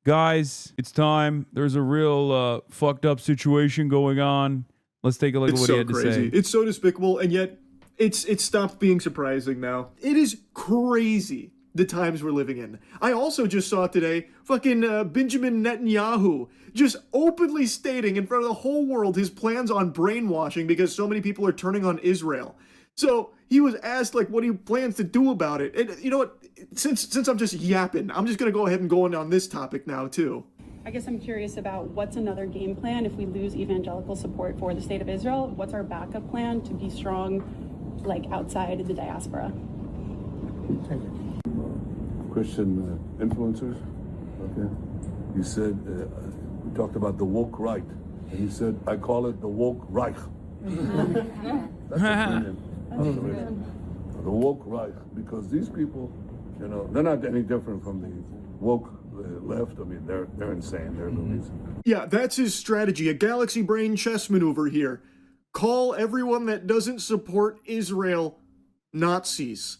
Guys, it's time. There's a real fucked up situation going on. Let's take a look at what he had to say. It's so despicable, and yet it's stopped being surprising now. It is crazy the times we're living in. I also just saw today fucking Benjamin Netanyahu just openly stating in front of the whole world his plans on brainwashing because so many people are turning on Israel. So he was asked like what he plans to do about it. And you know what? Since I'm just yapping, I'm just gonna go ahead and go on this topic now too. I guess I'm curious about what's another game plan if we lose evangelical support for the state of Israel. What's our backup plan to be strong, like outside the diaspora? Christian influencers. Okay. You said we talked about the woke right, and you said I call it the woke Reich. That's a brilliant. The woke Reich, because these people, you know, they're not any different from the woke left. I mean, they're insane. They're movies. Yeah, that's his strategy. A galaxy brain chess maneuver here. Call everyone that doesn't support Israel Nazis.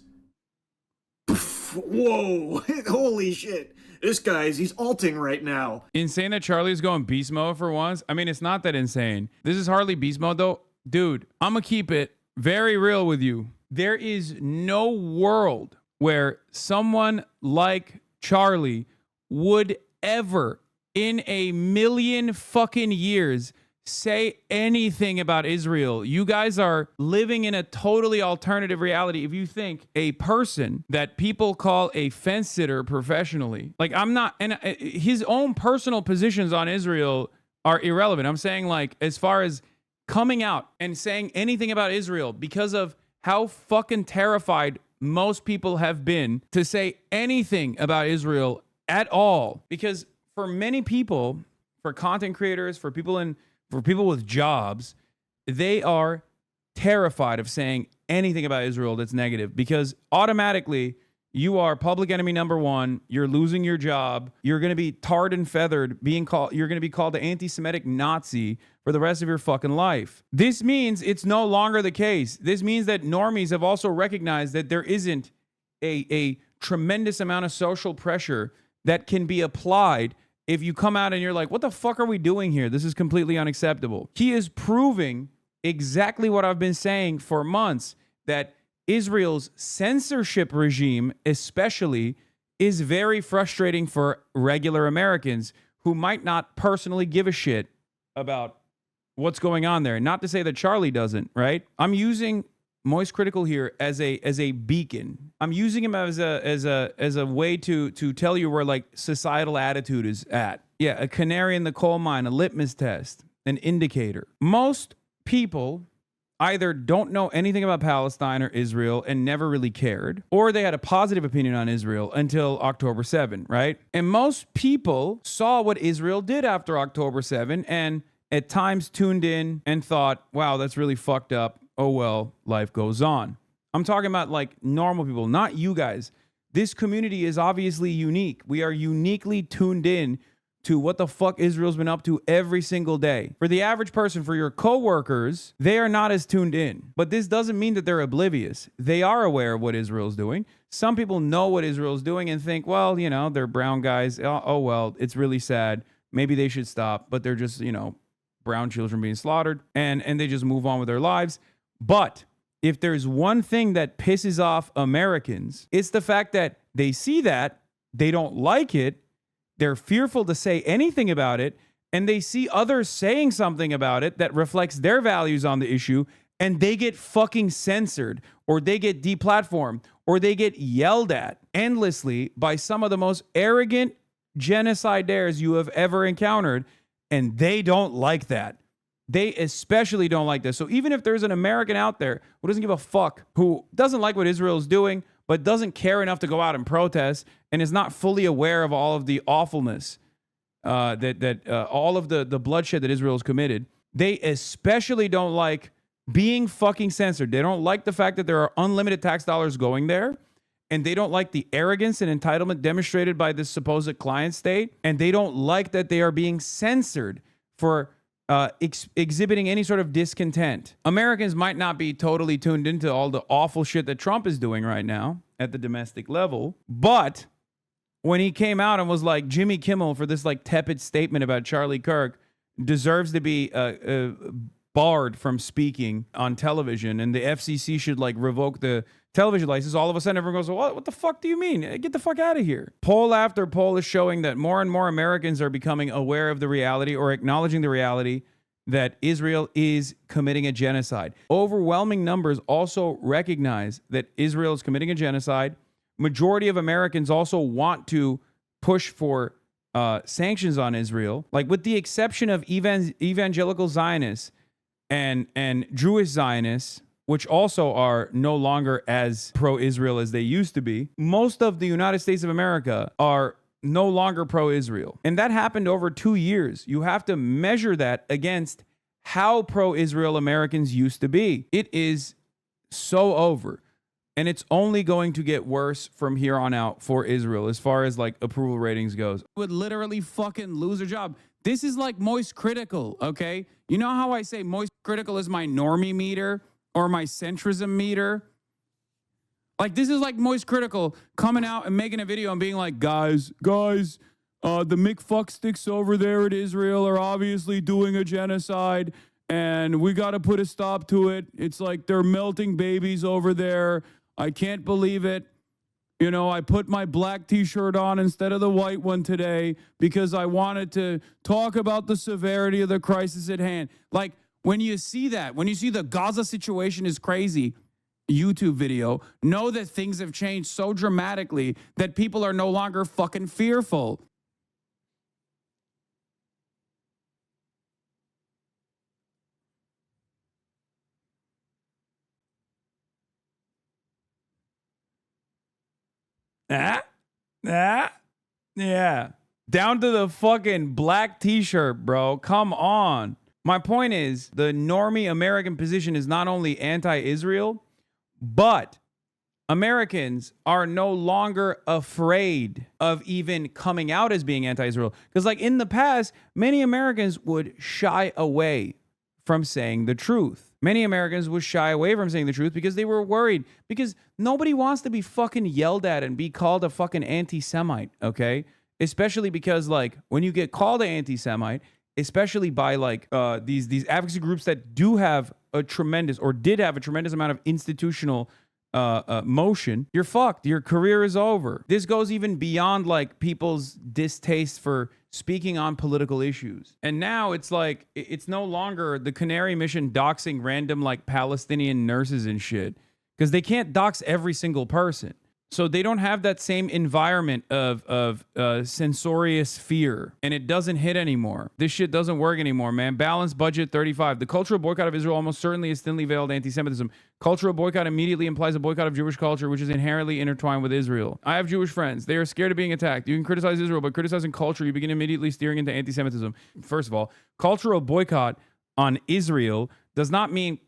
Whoa, holy shit. This guy's, he's alting right now. Insane that Charlie's going beast mode for once. I mean, it's not that insane. This is hardly beast mode though. Dude, I'm gonna keep it very real with you. There is no world where someone like Charlie would ever in a million fucking years say anything about Israel. You guys are living in a totally alternative reality. If you think a person that people call a fence sitter professionally, like I'm not, and his own personal positions on Israel are irrelevant. I'm saying like, as far as coming out and saying anything about Israel because of how fucking terrified most people have been to say anything about Israel at all. Because for many people, for content creators, for people with jobs, they are terrified of saying anything about Israel that's negative because automatically you are public enemy number one. You're losing your job. You're going to be tarred and feathered, you're going to be called the anti-Semitic Nazi for the rest of your fucking life. This means it's no longer the case. This means that normies have also recognized that there isn't a tremendous amount of social pressure that can be applied if you come out and you're like, what the fuck are we doing here? This is completely unacceptable. He is proving exactly what I've been saying for months, that Israel's censorship regime especially is very frustrating for regular Americans who might not personally give a shit about what's going on there. Not to say that Charlie doesn't, right? I'm using Moist Critical here as a beacon. I'm using him as a way to tell you where like societal attitude is at. Yeah, a canary in the coal mine, a litmus test, an indicator. Most people either don't know anything about Palestine or Israel and never really cared, or they had a positive opinion on Israel until October 7, right? And most people saw what Israel did after October 7 and at times tuned in and thought, wow, that's really fucked up. Oh, well, life goes on. I'm talking about like normal people, not you guys. This community is obviously unique. We are uniquely tuned in to what the fuck Israel's been up to every single day. For the average person, for your coworkers, they are not as tuned in. But this doesn't mean that they're oblivious. They are aware of what Israel's doing. Some people know what Israel's doing and think, well, you know, they're brown guys. Oh well, it's really sad. Maybe they should stop. But they're just, you know, brown children being slaughtered. And they just move on with their lives. But if there's one thing that pisses off Americans, it's the fact that they see that, they don't like it, they're fearful to say anything about it, and they see others saying something about it that reflects their values on the issue, and they get fucking censored, or they get deplatformed, or they get yelled at endlessly by some of the most arrogant genocidaires you have ever encountered, and they don't like that. They especially don't like this. So even if there's an American out there who doesn't give a fuck, who doesn't like what Israel is doing, but doesn't care enough to go out and protest and is not fully aware of all of the awfulness, all of the bloodshed that Israel has committed, they especially don't like being fucking censored. They don't like the fact that there are unlimited tax dollars going there. And they don't like the arrogance and entitlement demonstrated by this supposed client state. And they don't like that they are being censored for exhibiting any sort of discontent. Americans might not be totally tuned into all the awful shit that Trump is doing right now at the domestic level, but when he came out and was like, Jimmy Kimmel, for this like tepid statement about Charlie Kirk, deserves to be barred from speaking on television, and the FCC should like revoke the television license. All of a sudden everyone goes, what the fuck do you mean? Get the fuck out of here. Poll after poll is showing that more and more Americans are becoming aware of the reality or acknowledging the reality that Israel is committing a genocide. Overwhelming numbers also recognize that Israel is committing a genocide. Majority of Americans also want to push for sanctions on Israel, like with the exception of evangelical Zionists and Jewish Zionists, which also are no longer as pro-Israel as they used to be. Most of the United States of America are no longer pro-Israel. And that happened over 2 years. You have to measure that against how pro-Israel Americans used to be. It is so over. And it's only going to get worse from here on out for Israel as far as like approval ratings goes. Would literally fucking lose their job. This is like Moist Critical, okay? You know how I say Moist Critical is my normie meter or my centrism meter? Like, this is like Moist Critical coming out and making a video and being like, guys, the McFucksticks over there at Israel are obviously doing a genocide, and we got to put a stop to it. It's like they're melting babies over there. I can't believe it. You know, I put my black t-shirt on instead of the white one today because I wanted to talk about the severity of the crisis at hand. Like, when you see that, when you see the Gaza situation is crazy YouTube video, know that things have changed so dramatically that people are no longer fucking fearful. Yeah. Down to the fucking black t-shirt, bro. Come on. My point is, the normie American position is not only anti-Israel, but Americans are no longer afraid of even coming out as being anti-Israel. Because like in the past, many Americans would shy away from saying the truth. Many Americans would shy away from saying the truth because they were worried. Because nobody wants to be fucking yelled at and be called a fucking anti-Semite, okay? Especially because like when you get called an anti-Semite, especially by like these advocacy groups that do have a tremendous or did have a tremendous amount of institutional motion, you're fucked. Your career is over. This goes even beyond like people's distaste for speaking on political issues. And now it's like, it's no longer the Canary Mission doxing random like Palestinian nurses and shit, because they can't dox every single person. So they don't have that same environment of censorious fear, and it doesn't hit anymore. This shit doesn't work anymore, man. Balanced budget 35. The cultural boycott of Israel almost certainly is thinly veiled anti-Semitism. Cultural boycott immediately implies a boycott of Jewish culture, which is inherently intertwined with Israel. I have Jewish friends. They are scared of being attacked. You can criticize Israel, but criticizing culture, you begin immediately steering into anti-Semitism. First of all, cultural boycott on Israel does not mean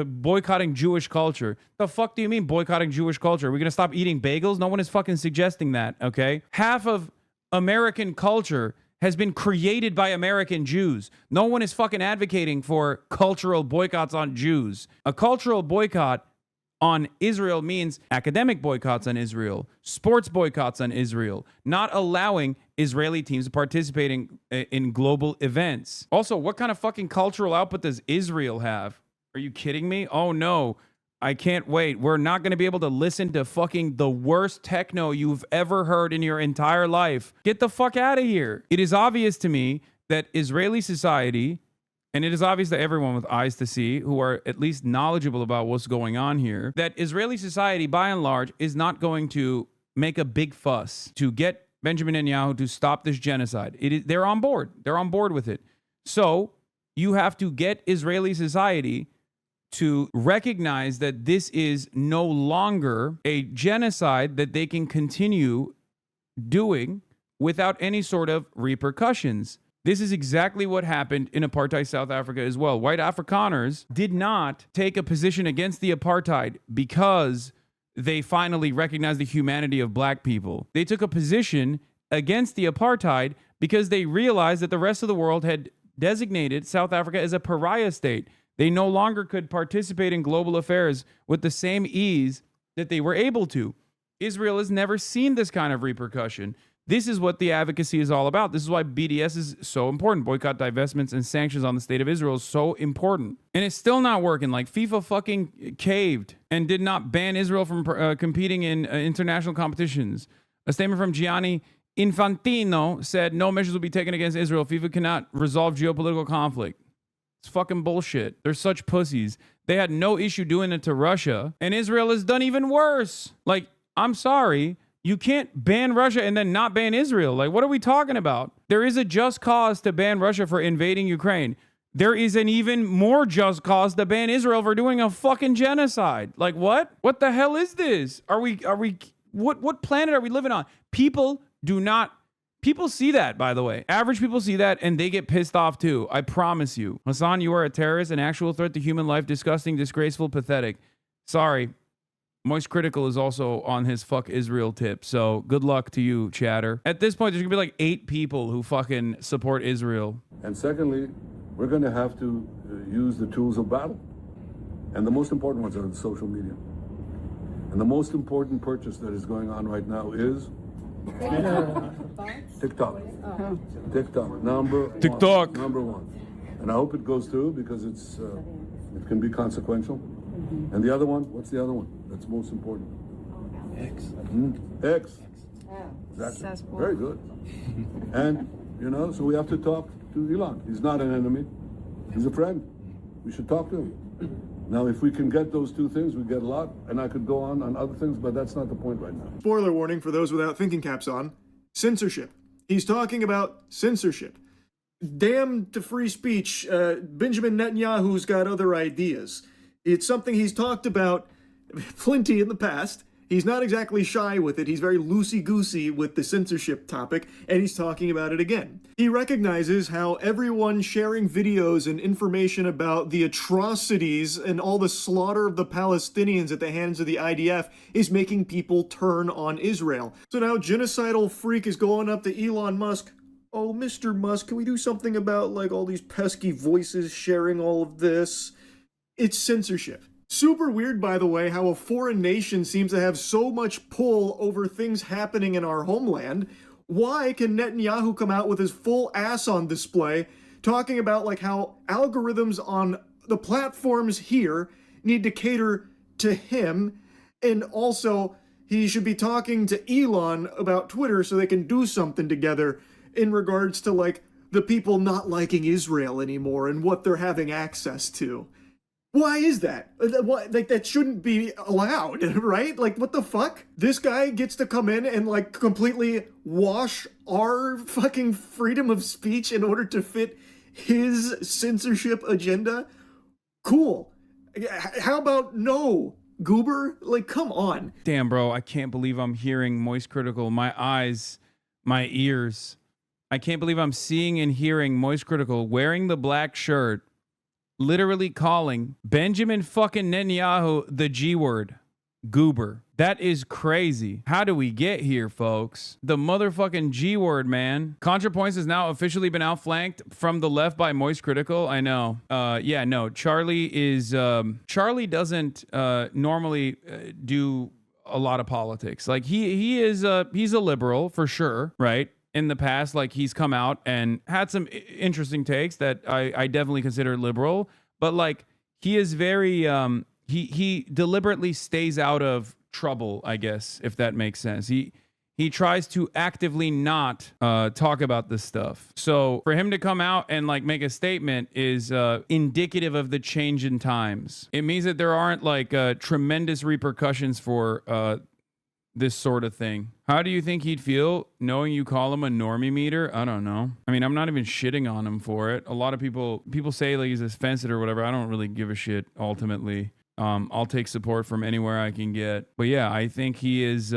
boycotting Jewish culture. The fuck do you mean boycotting Jewish culture? Are we going to stop eating bagels? No one is fucking suggesting that, okay? Half of American culture has been created by American Jews. No one is fucking advocating for cultural boycotts on Jews. A cultural boycott on Israel means academic boycotts on Israel, sports boycotts on Israel, not allowing Israeli teams participating in global events. Also, what kind of fucking cultural output does Israel have? Are you kidding me? Oh no, I can't wait. We're not going to be able to listen to fucking the worst techno you've ever heard in your entire life. Get the fuck out of here. It is obvious to me that Israeli society, and it is obvious to everyone with eyes to see who are at least knowledgeable about what's going on here, that Israeli society, by and large, is not going to make a big fuss to get Benjamin Netanyahu to stop this genocide. They're on board. They're on board with it. So you have to get Israeli society to recognize that this is no longer a genocide that they can continue doing without any sort of repercussions. This is exactly what happened in apartheid South Africa as well. White Afrikaners did not take a position against the apartheid because they finally recognized the humanity of black people. They took a position against the apartheid because they realized that the rest of the world had designated South Africa as a pariah state. They no longer could participate in global affairs with the same ease that they were able to. Israel has never seen this kind of repercussion. This is what the advocacy is all about. This is why BDS is so important. Boycott, divestments, and sanctions on the state of Israel is so important. And it's still not working. Like, FIFA fucking caved and did not ban Israel from competing in international competitions. A statement from Gianni Infantino said no measures will be taken against Israel. FIFA cannot resolve geopolitical conflict. It's fucking bullshit. They're such pussies. They had no issue doing it to Russia, and Israel has done even worse. Like, I'm sorry. You can't ban Russia and then not ban Israel. Like, what are we talking about? There is a just cause to ban Russia for invading Ukraine. There is an even more just cause to ban Israel for doing a fucking genocide. Like, what? What the hell is this? What planet are we living on? People see that, by the way. Average people see that and they get pissed off too. I promise you. Hasan, you are a terrorist, an actual threat to human life, disgusting, disgraceful, pathetic. Sorry. Moist Critical is also on his fuck Israel tip. So good luck to you, chatter. At this point, there's gonna be like 8 people who fucking support Israel. And secondly, we're going to have to use the tools of battle. And the most important ones are the social media. And the most important purchase that is going on right now is TikTok. TikTok, number one. And I hope it goes through because it can be consequential. And the other one, what's the other one? That's most important. X. X. Exactly. Very good. And, so we have to talk to Elon. He's not an enemy. He's a friend. We should talk to him. Now, if we can get those 2 things, we get a lot. And I could go on other things, but that's not the point right now. Spoiler warning for those without thinking caps on. Censorship. He's talking about censorship. Damn to free speech. Benjamin Netanyahu's got other ideas. It's something he's talked about plenty in the past. He's not exactly shy with it. He's very loosey-goosey with the censorship topic, and he's talking about it again. He recognizes how everyone sharing videos and information about the atrocities and all the slaughter of the Palestinians at the hands of the IDF is making people turn on Israel. So now genocidal freak is going up to Elon Musk. Oh, Mr. Musk, can we do something about like all these pesky voices sharing all of this? It's censorship. Super weird, by the way, how a foreign nation seems to have so much pull over things happening in our homeland. Why can Netanyahu come out with his full ass on display talking about like how algorithms on the platforms here need to cater to him, and also he should be talking to Elon about Twitter so they can do something together in regards to like the people not liking Israel anymore and what they're having access to? Why is that? Like, that shouldn't be allowed, right? Like, what the fuck? This guy gets to come in and, like, completely wash our fucking freedom of speech in order to fit his censorship agenda? Cool. How about no, goober? Like, come on. Damn, bro, I can't believe I'm hearing Moist Critical. My eyes, my ears. I can't believe I'm seeing and hearing Moist Critical wearing the black shirt, literally calling Benjamin fucking Netanyahu the G word. Goober. That is crazy. How do we get here, folks? The motherfucking G word, man. ContraPoints has now officially been outflanked from the left by Moist Critical. I know. Yeah, no. Charlie is... Charlie doesn't normally do a lot of politics. Like, he's a liberal, for sure, right? In the past, like, he's come out and had some interesting takes that I definitely consider liberal, but like, he is very he deliberately stays out of trouble, I guess, if that makes sense. He tries to actively not talk about this stuff. So for him to come out and like make a statement is indicative of the change in times. It means that there aren't like tremendous repercussions for this sort of thing. How do you think he'd feel knowing you call him a normie meter? I don't know. I mean, I'm not even shitting on him for it. A lot of people say like he's offensive or whatever. I don't really give a shit ultimately. I'll take support from anywhere I can get. But yeah, I think he is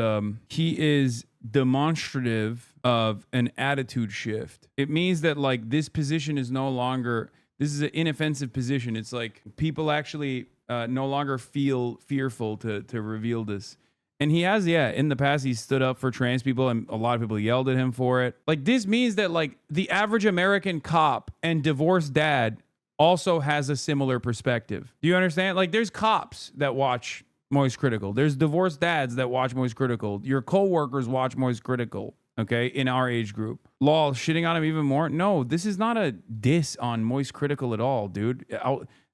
demonstrative of an attitude shift. It means that like this position is no longer, this is an inoffensive position. It's like people actually no longer feel fearful to reveal this. And he has, yeah, in the past, he's stood up for trans people and a lot of people yelled at him for it. Like, this means that, like, the average American cop and divorced dad also has a similar perspective. Do you understand? Like, there's cops that watch Moist Critical. There's divorced dads that watch Moist Critical. Your coworkers watch Moist Critical. Okay, in our age group. Lol, shitting on him even more? No, this is not a diss on Moist Critical at all, dude.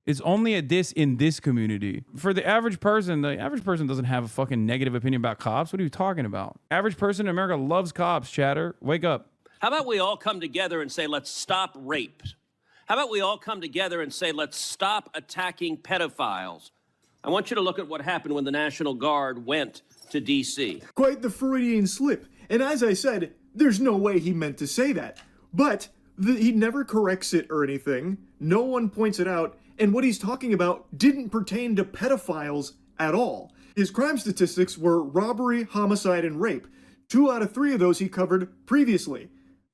It's only a diss in this community. For the average person doesn't have a fucking negative opinion about cops. What are you talking about? Average person in America loves cops, chatter. Wake up. How about we all come together and say, let's stop rape? How about we all come together and say, let's stop attacking pedophiles? I want you to look at what happened when the National Guard went to D.C. Quite the Freudian slip. And as I said, there's no way he meant to say that. But he never corrects it or anything. No one points it out. And what he's talking about didn't pertain to pedophiles at all. His crime statistics were robbery, homicide, and rape. 2 out of 3 of those he covered previously.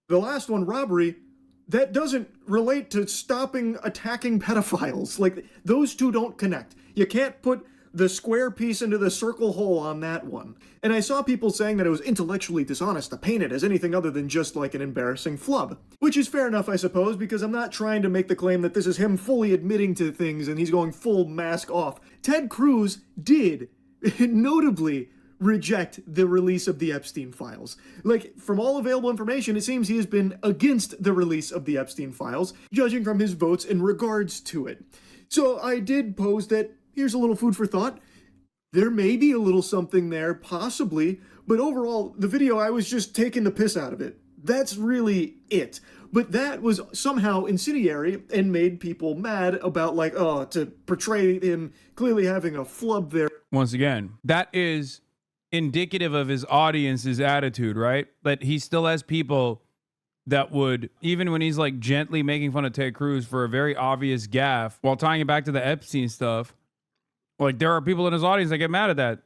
The last one, robbery, that doesn't relate to stopping attacking pedophiles. Like, those two don't connect. You can't put the square piece into the circle hole on that one. And I saw people saying that it was intellectually dishonest to paint it as anything other than just like an embarrassing flub. Which is fair enough, I suppose, because I'm not trying to make the claim that this is him fully admitting to things and he's going full mask off. Ted Cruz did, notably, reject the release of the Epstein files. Like, from all available information, it seems he has been against the release of the Epstein files, judging from his votes in regards to it. So I did pose that, here's a little food for thought. There may be a little something there, possibly, but overall, the video, I was just taking the piss out of it. That's really it. But that was somehow incendiary and made people mad about, like, oh, to portray him clearly having a flub there. Once again, that is indicative of his audience's attitude, right? But he still has people that would, even when he's like gently making fun of Ted Cruz for a very obvious gaffe while tying it back to the Epstein stuff, like there are people in his audience that get mad at that.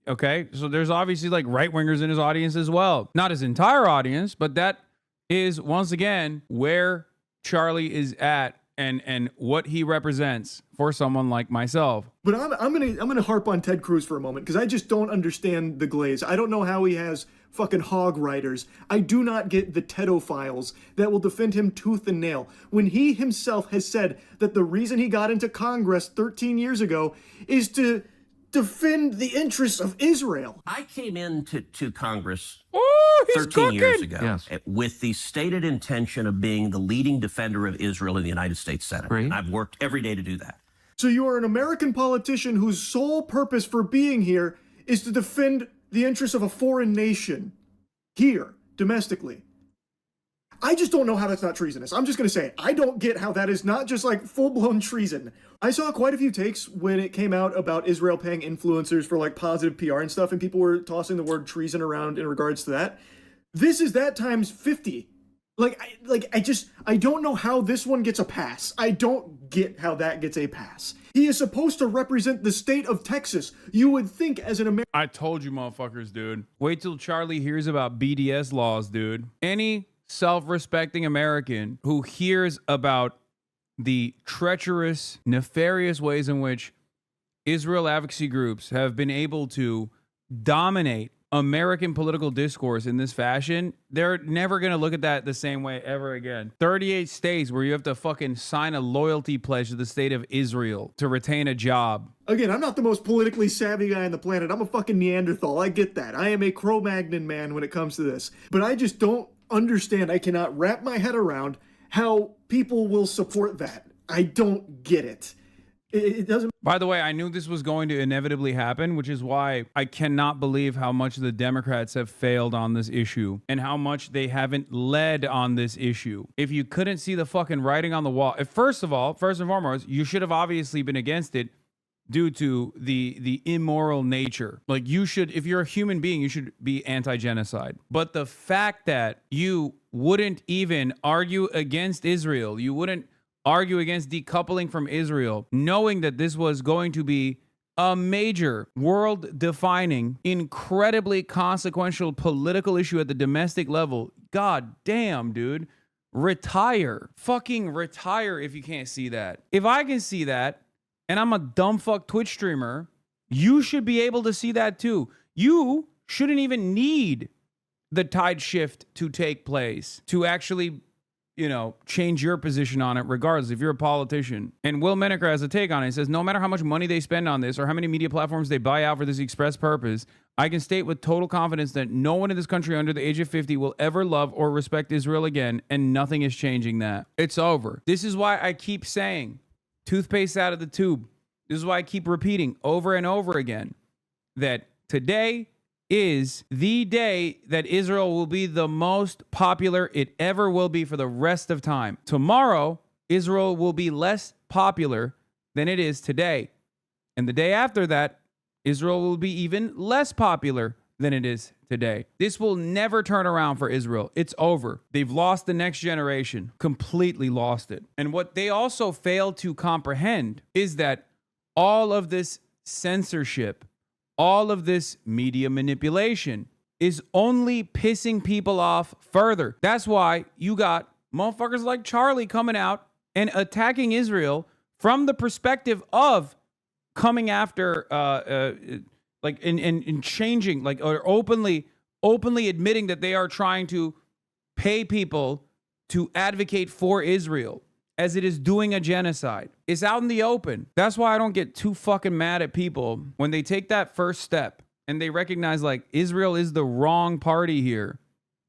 Okay, so there's obviously like right-wingers in his audience as well. Not his entire audience, but that is once again where Charlie is at and what he represents for someone like myself. But I'm gonna harp on Ted Cruz for a moment because I just don't understand the glaze. I don't know how he has fucking hog riders. I do not get the pedophiles that will defend him tooth and nail when he himself has said that the reason he got into Congress 13 years ago is to defend the interests of Israel. I came into Congress 13 13 years ago with the stated intention of being the leading defender of Israel in the United States Senate. Great. And I've worked every day to do that. So you are an American politician whose sole purpose for being here is to defend the interests of a foreign nation here, domestically. I just don't know how that's not treasonous. I'm just going to say it. I don't get how that is not just like full-blown treason. I saw quite a few takes when it came out about Israel paying influencers for like positive PR and stuff, and people were tossing the word treason around in regards to that. This is that times 50. I don't know how this one gets a pass. I don't get how that gets a pass. He is supposed to represent the state of Texas. You would think as an American. I told you motherfuckers, dude. Wait till Charlie hears about BDS laws, dude. Any self-respecting American who hears about the treacherous, nefarious ways in which Israel advocacy groups have been able to dominate American political discourse in this fashion, they're never going to look at that the same way ever again. 38 states where you have to fucking sign a loyalty pledge to the state of Israel to retain a job. Again, I'm not the most politically savvy guy on the planet. I'm a fucking Neanderthal. I get that. I am a Cro-Magnon man when it comes to this. But I just don't understand. I cannot wrap my head around how people will support that. I don't get it. It doesn't. By the way, I knew this was going to inevitably happen, which is why I cannot believe how much the Democrats have failed on this issue and how much they haven't led on this issue. If you couldn't see the fucking writing on the wall, first and foremost, you should have obviously been against it due to the immoral nature. Like you should, if you're a human being, you should be anti-genocide. But the fact that you wouldn't even argue against Israel, you wouldn't argue against decoupling from Israel, knowing that this was going to be a major, world-defining, incredibly consequential political issue at the domestic level. God damn, dude. Retire. Fucking retire if you can't see that. If I can see that, and I'm a dumb fuck Twitch streamer, you should be able to see that too. You shouldn't even need the tide shift to take place to actually you know, change your position on it regardless if you're a politician. And Will Menaker has a take on it. He says, no matter how much money they spend on this or how many media platforms they buy out for this express purpose, I can state with total confidence that no one in this country under the age of 50 will ever love or respect Israel again, and nothing is changing that. It's over. This is why I keep saying, toothpaste out of the tube. This is why I keep repeating over and over again that today is the day that Israel will be the most popular it ever will be for the rest of time. Tomorrow, Israel will be less popular than it is today. And the day after that, Israel will be even less popular than it is today. This will never turn around for Israel. It's over. They've lost the next generation, completely lost it. And what they also fail to comprehend is that all of this censorship, all of this media manipulation is only pissing people off further. That's why you got motherfuckers like Charlie coming out and attacking Israel from the perspective of coming after, like in changing, like, or openly admitting that they are trying to pay people to advocate for Israel as it is doing a genocide. It's out in the open. That's why I don't get too fucking mad at people when they take that first step and they recognize like Israel is the wrong party here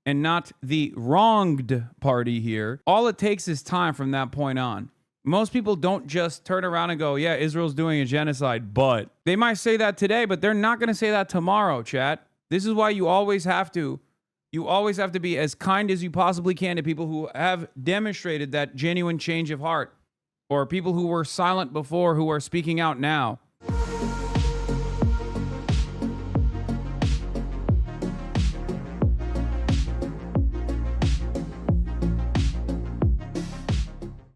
and not the wronged party here. All it takes is time from that point on. Most people don't just turn around and go, yeah, Israel's doing a genocide, but they might say that today, but they're not going to say that tomorrow, chat. This is why you always have to be as kind as you possibly can to people who have demonstrated that genuine change of heart, or people who were silent before who are speaking out now.